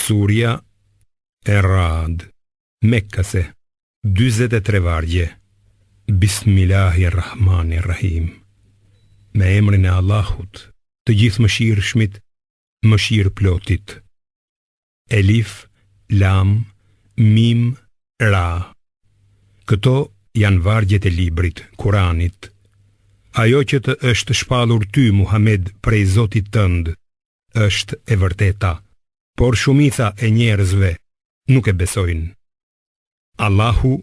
Surja e Rad, Mekkase, 43 vargje. Bismillahirrahmanirrahim. Me emrin e Allahut, të gjithë mëshirshmit, mëshirëplotit. Elif, Lam, Mim, Ra. Këto janë vargjet e librit, Kuranit. Ajo që të është shpallur ty, Muhammed, prej Zotit tënd, është e vërteta, por shumica e njerëzve nuk e besojnë. Allahu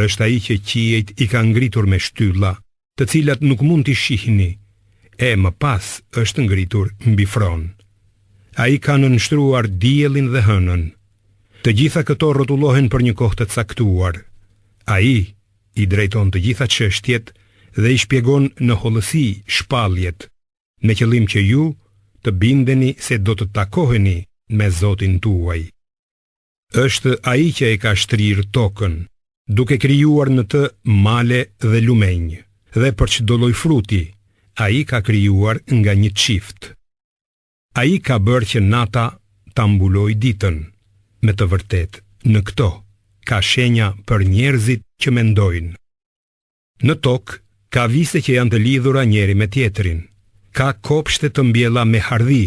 është ai që qiejt i ka ngritur me shtylla, të cilat nuk mund t'i shihni, e më pas është ngritur mbi fron. Ai ka nënshtruar diellin dhe hënën. Të gjitha këto rrotullohen për një kohë të caktuar. Ai i drejton të gjitha çështjet dhe i shpjegon në hollësi shpalljet, me qëllim që ju të bindeni se do të takoheni me Zotin tuaj. Është ai që e ka shtrirë tokën, duke krijuar në të male dhe lumenj, dhe për çdo lloj fruti, ai ka krijuar nga një çift. Ai ka bërë që nata ta mbuloj ditën. Me të vërtet, në këto ka shenja për njerëzit që mendojnë. Në tokë ka vise që janë të lidhura njeri me tjetrin, ka kopshte të mbjella me hardhi,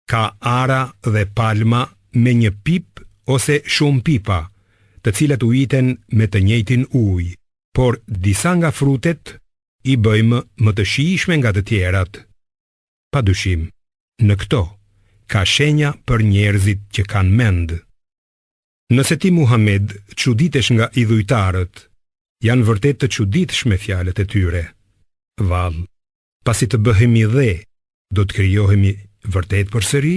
ka ara dhe palma me një pip ose shumë pipa, të cilat ujiten me të njëjtin ujë, por disa nga frutet i bëjmë më të shijshme nga të tjerat. Padyshim, në këto ka shenja për njerëzit që kanë mend. Nëse ti, Muhammed, çuditesh nga idhujtarët, janë vërtet të çuditshme fjalët e tyre. Vallë, pasi të bëhemi dhe, do të krijohemi vërtet përsëri?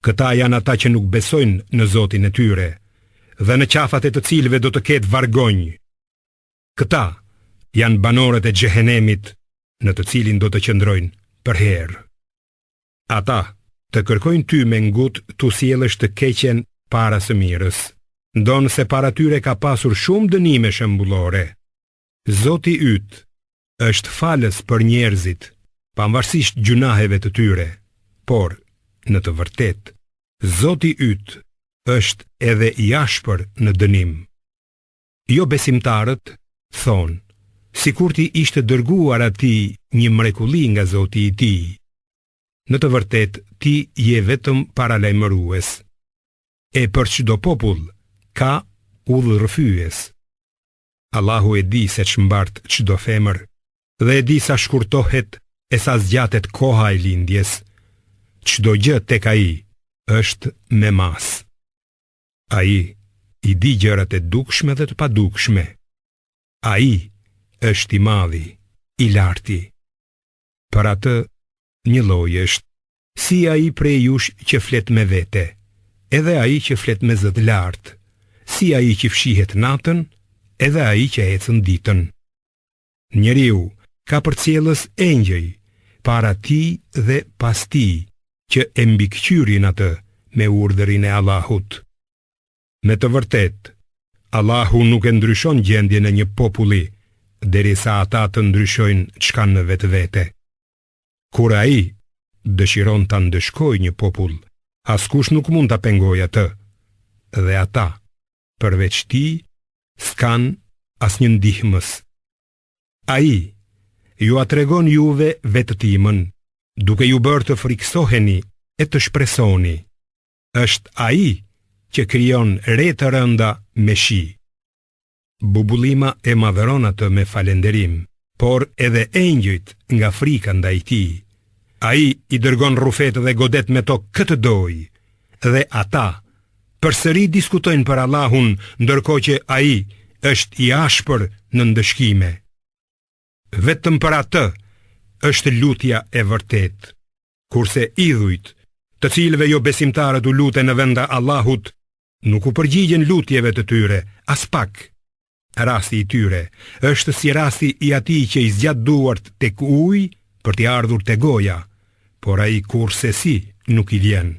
Këta janë ata që nuk besojnë në Zotin e tyre, dhe në qafat e të cilëve do të ketë vargonj. Këta janë banorët e xhehenemit, në të cilin do të qëndrojnë për herë. Ata të kërkojnë ty me ngut tu sjellësh të keqen para së mirës, ndonë se para tyre ka pasur shumë dënime shembullore. Zoti yt është falës për njerëzit, pavarësisht gjunaheve të tyre, por, në të vërtet, Zoti yt është edhe i ashpër në dënim. Jo besimtarët thonë, sikur ti ishte dërguar atij një mrekulli nga Zoti i tij. Në të vërtet, ti je vetëm paralajmërues. E për çdo popull ka udhërrëfyes. Allahu e di se ç'mbart çdo femër, dhe e di sa shkurtohet e sa zgjatet koha e lindjes. Çdo gjë tek ai është me mas. Ai i di gjërat e dukshme dhe të padukshme. Ai është i madhi, i larti. Për atë një lloj është, si ai prej jush që flet me vete, edhe ai që flet me zë të lartë, si ai që fshihet natën, edhe ai që ecën ditën. Njeriu ka përcjellës engjëj, para tij dhe pas tij, që e mbikëqyrin atë me urdhërin e Allahut. Me të vërtet, Allahu nuk e ndryshon gjendjen e një populli, derisa ata të ndryshojnë çka në vetvete. Kur ai dëshiron ta ndëshkojë një popull, askush nuk mund ta pengojë atë, dhe ata, përveç tij, s'kan asnjë ndihmës. Ai ju a tregon juve vetëtimën, duke ju bërë të friksoheni e të shpresoni. Është ai që krijon re të rënda me shi. Bubullima e madhëron atë me falënderim, por edhe engjëjt nga frika ndaj tij. Ai i dërgon rrufet dhe godet me to këtë doj, dhe ata përsëri diskutojnë për Allahun, ndërkohë që ai është i ashpër në ndëshkime. Vetëm për atë është lutja e vërtet, kurse idhujt, të cilëve jo besimtarët u luten në vend të Allahut, nuk u përgjigjen lutjeve të tyre, as pak. Rasti i tyre është si rasti i atij që i zgjat duart tek ujë për t'i ardhur te goja, por ai kurse si nuk i vjen.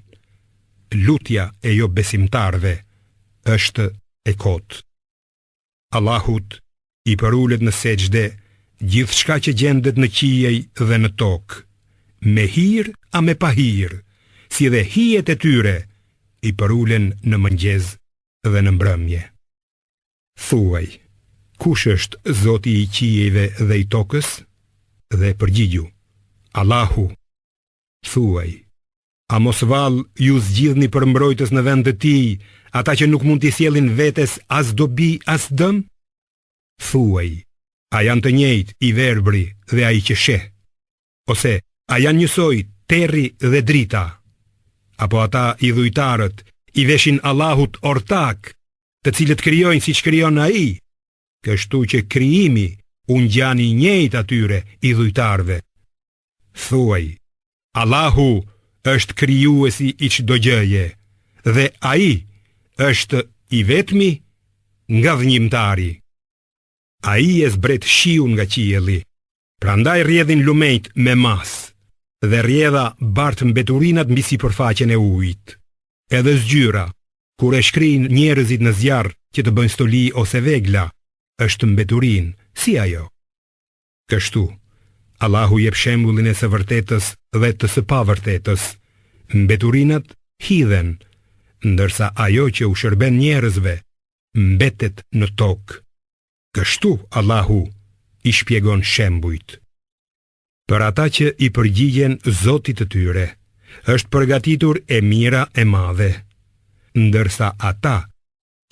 Lutja e jo besimtarve është e kotë. Allahut i përulet në sejdë gjithçka që gjendet në qiej dhe në tokë, me hir a me pa hir, si dhe hijet e tyre i përulen në mëngjes dhe në mbrëmje. Thuaj, kush është Zoti i qiejve dhe i tokës? Dhe përgjigju, Allahu. Thuaj, a mos vallë ju zgjidhni për mbrojtës në vend të tij, ata që nuk mund t'i sjellin vetes as dobi as dëm? Thuaj, a janë të njëjtë i verbri dhe ai që sheh? Ose a janë njësoj terri dhe drita? Apo ata i dhujtarët i veshin Allahut ortak, të cilët krijojnë siç krijon ai, kështu që krijimi u ngjan i njëjtë atyre i dhujtarëve. Thuaj, Allahu është krijuesi i çdo gjëje, dhe ai është i vetmi nga dhënjimtari. Ai e zbret shiun nga qielli, prandaj rrjedhin lumejt me mas, dhe rrjedha bart mbeturinat mbi sipërfaqen e ujit. Edhe zgjyra, kur e shkrin njerëzit në zjarr që të bëjnë stoli ose vegla, është mbeturin si ajo. Kështu, Allahu jep shembullin e së vërtetës dhe të së pavërtetës. Mbeturinat hidhen, ndërsa ajo që u shërben njerëzve mbetet në tokë. Kështu Allahu i shpjegon shembujt. Për ata që i përgjigjen Zotit të tyre, është përgatitur e mira e madhe, ndërsa ata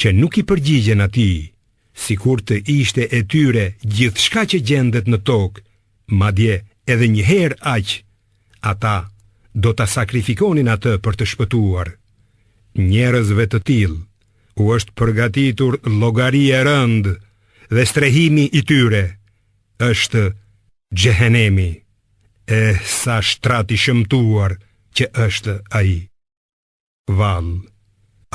që nuk i përgjigjen atij, sikur të ishte e tyre gjithçka që gjendet në tokë, madje edhe një herë aq, ata do ta sakrifikonin atë për të shpëtuar. Njerëzve të tillë u është përgatitur llogari e rëndë dhe strehimi i tyre është xhehenemi. Sa shtrat i shëmtuar që është ai. Vallë,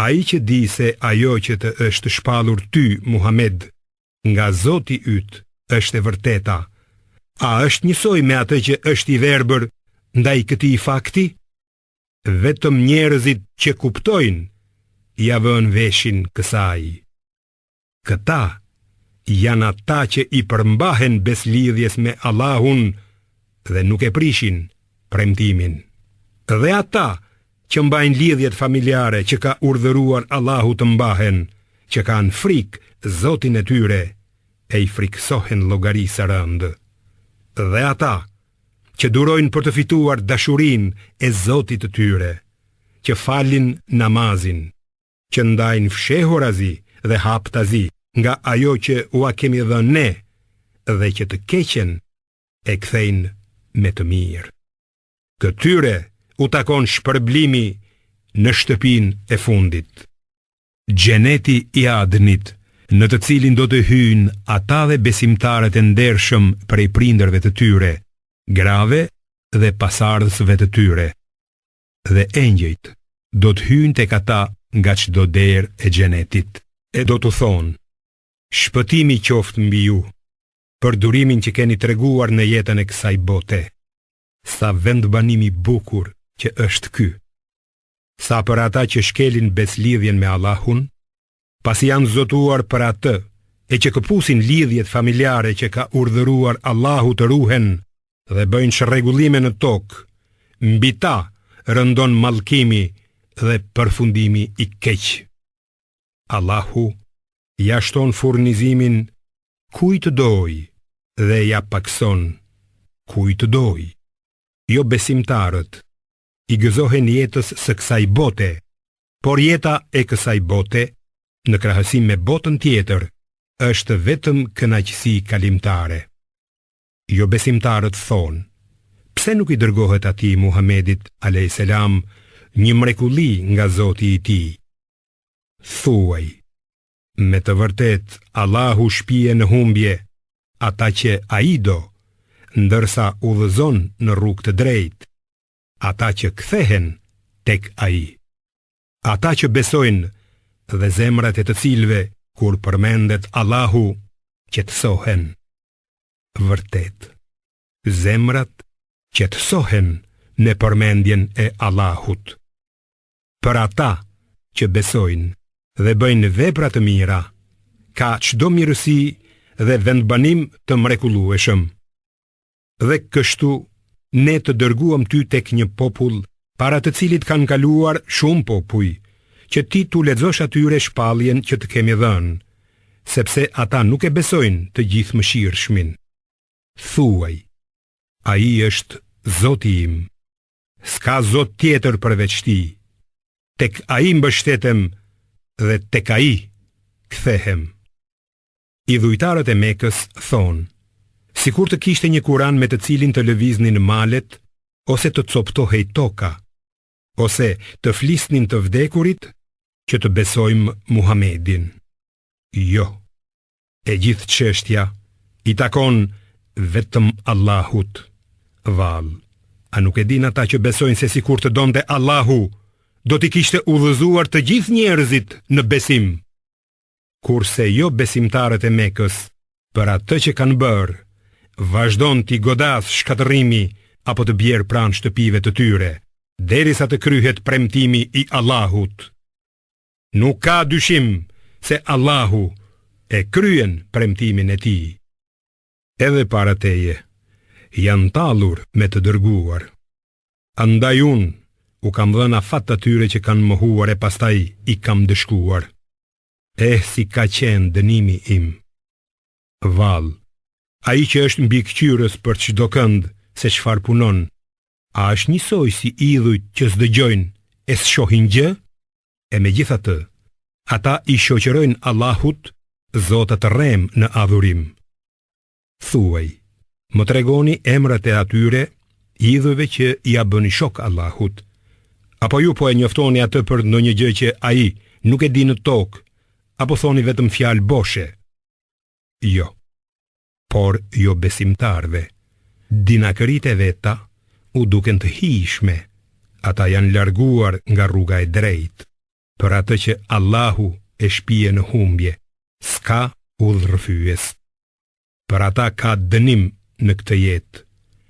ai që di se ajo që të është shpallur ty, Muhammed, nga Zoti yt, është e vërteta, a është njësoj me atë që është i verbër ndaj këtij fakti? Vetëm njerëzit që kuptojnë ja vënë veshin kësaj. Këta janë ata që i përmbahen beslidhjes me Allahun dhe nuk e prishin premtimin. Dhe ata që mbajnë lidhjet familjare që ka urdhëruar Allahu të mbahen, që kanë frikë Zotin e tyre e i friksohen llogarisë së rëndë. Dhe ata që durojnë për të fituar dashurinë e Zotit të tyre, që falin namazin, që ndajnë fshehurazi dhe haptazi nga ajo që ua kemi dhënë ne, dhe që të keqen e kthejnë me të mirë. Këtyre u takon shpërblimi në shtëpinë e fundit. Xheneti i Adnit, në të cilin do të hyjnë ata dhe besimtarët e ndershëm prej prindërve të tyre, grave dhe pasardhësve të tyre. Dhe engjëjt do të hyjnë tek ata nga çdo derë e xhenetit, e do të thonë: shpëtimi qoftë mbi ju për durimin që keni treguar në jetën e kësaj bote. Sa vendbanimi bukur që është ky. Sa për ata që shkelin beslidhjen me Allahun, pasi janë zotuar për atë e që këpusin lidhjet familjare që ka urdhëruar Allahu të ruhen dhe bëjnë shërregullime në tokë, mbi ta rëndon mallkimi dhe përfundimi i keq. Allahu ja shton furnizimin kujt doj dhe ja pakson kujt doj. Jo besimtarët i gëzohen jetës së kësaj bote, por jeta e kësaj bote, në krahësim me botën tjetër, është vetëm kënaqësi kalimtare. Jo besimtarët thonë: pse nuk i dërgohet atij Muhamedit a.s. një mrekulli nga Zoti i tij? Thuaj: me të vërtet Allahu shpije në humbje ata që ai do, ndërsa udhëzon në rrugë të drejtë ata që kthehen tek ai. Ata që besojnë dhe zemrat e të cilëve kur përmendet Allahu qetësohen. Vërtet, zemrat qetësohen në përmendjen e Allahut. Për ata që besojnë dhe bëjnë vepra të mira, ka çdo mirësi dhe vendbanim të mrekullueshëm. Dhe kështu ne të dërguam ty tek një popull para të cilit kanë kaluar shumë popuj që ti t'u lexosh atyre shpalljen që të kemi dhënë, sepse ata nuk e besojnë të gjithëmëshirshmin. Thuaj, ai është Zoti im, s'ka Zot tjetër përveç ti, tek ai mbështetem dhe tek ai kthehem. Idhujtarët e Mekës thonë, sikur të kishte një Kur'an me të cilin të lëviznin malet, ose të coptohej toka, ose të flisnin të vdekurit, që të besojmë Muhamedin. Jo, e gjithë çështja i takon vetëm Allahut. Vallë, a nuk e din ata që besojnë se sikur të donte Allahu, do t'i kishte udhëzuar të gjithë njerëzit në besim. Kurse jo besimtarët e Mekës, për atë që kanë bërë, vazhdon t'i godas shkatërrimi apo të bjerë pranë shtëpive të tyre, derisa të kryhet premtimi i Allahut. Nuk ka dyshim se Allahu e kryen premtimin e tij. Edhe para teje janë tallur me të dërguar. Andaj unë u kam dhënë afat atyre që kanë mohuar e pastaj i kam dëshkuar. Si ka qenë dënimi im. Vallë, ai që është mbi këqyrës për çdo kënd se çfarë punon, a është njësoj si idhujt që s'dëgjojnë e s'shohin gjë? E megjithatë, ata i shoqërojnë Allahut zota të rrem në adhurim. Thuaj, më tregoni emrat e atyre idhujve që ja bëni shok Allahut, apo ju po e njoftoni atë për ndonjë gjë që ai nuk e di në tokë, apo thoni vetëm fjalë boshe? Jo, por jo besimtarve, dinakërit e veta u duken të hijshme, ata janë larguar nga rruga e drejtë, për atë që Allahu e shpije në humbje, s'ka udhërrëfyes. Për ata ka dënim në këtë jetë,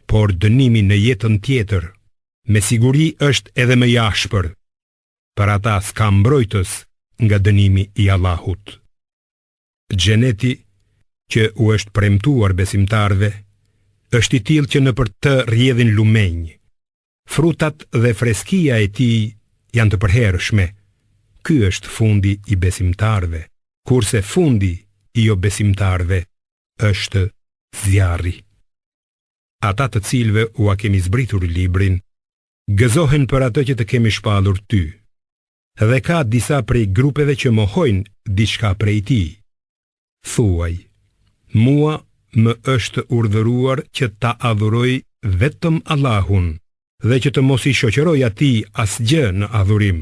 por dënimi në jetën tjetër, me siguri është edhe më jashpër. Për ata s'ka mbrojtës nga dënimi i Allahut. Xheneti që u është premtuar besimtarve është i tillë që nëpër të rrjedhin lumenj. Frutat dhe freskia e tij janë të përhershme. Ky është fundi i besimtarve, kurse fundi i jo besimtarve është zjarri. Ata të cilëve u a kemi zbritur librin, gëzohen për atë që të kemi shpallur ty. Dhe ka disa prej grupeve që mohojnë diçka prej tij. Thuaj, mua më është urdhëruar që ta adhuroj vetëm Allahun dhe që të mos i shoqëroj atij asgjë në adhurim.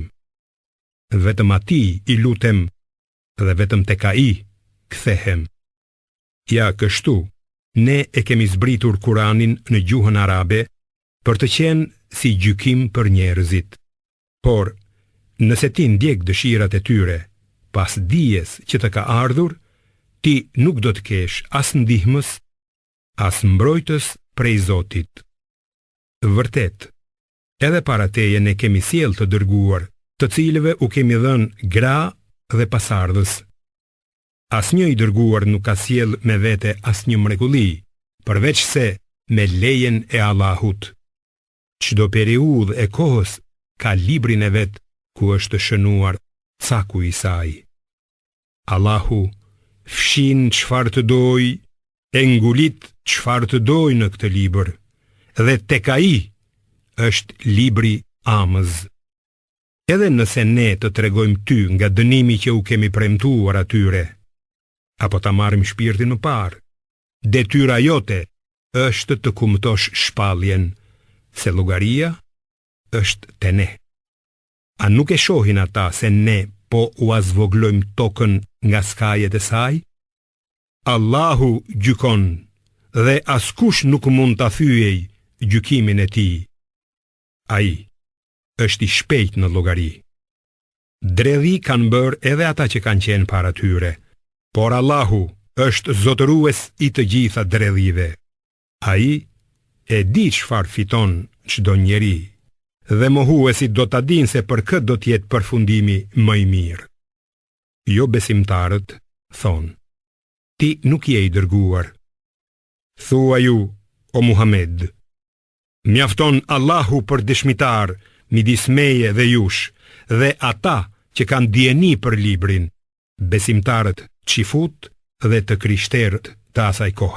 Vetëm atij i lutem dhe vetëm tek ai kthehem. Ja, kështu, ne e kemi zbritur Kur'anin në gjuhën arabe për të qenë si gjykim për njerëzit. Por nëse ti ndjek dëshirat e tyre, pas dijes që të ka ardhur, ti nuk do të kesh as ndihmës, as mbrojtës prej Zotit. Vërtet, edhe para teje ne kemi sjell të dërguar, të cilëve u kemi dhënë gra dhe pasardhës. Asnjë i dërguar nuk ka sjell me vete asnjë mrekulli, përveç se me lejen e Allahut. Çdo periudhë e kohës ka librin e vet ku është shënuar caku i saj. Allahu fshin çfarë të dojë, e ngulit çfarë të dojë në këtë libër, dhe tek ai është libri amëz. Edhe nëse ne të tregojmë ty nga dënimi që u kemi premtuar atyre, apo ta marrim shpirtin më parë, detyra jote është të kumtosh shpalljen, se llogaria është te ne. A nuk e shohin ata se ne po u azvoglojmë tokën nga skajet e saj? Allahu gjykon dhe askush nuk mund ta thyej gjykimin e tij. Ai është i shpejt në llogari. Dredhi kanë bërë edhe ata që kanë qenë para tyre, por Allahu është zotërues i të gjitha dredhive. Ai e di çfarë fiton çdo njeri, dhe mohuesit do ta dinë se për këtë do të jetë përfundimi më i mirë. Jo besimtarët thonë, ti nuk je i dërguar. Thua ju, o Muhammed, mjafton Allahu për dëshmitar midis meje dhe jush, dhe ata që kanë dieni për librin, besimtarët qifut dhe të krishterët të asaj kohe.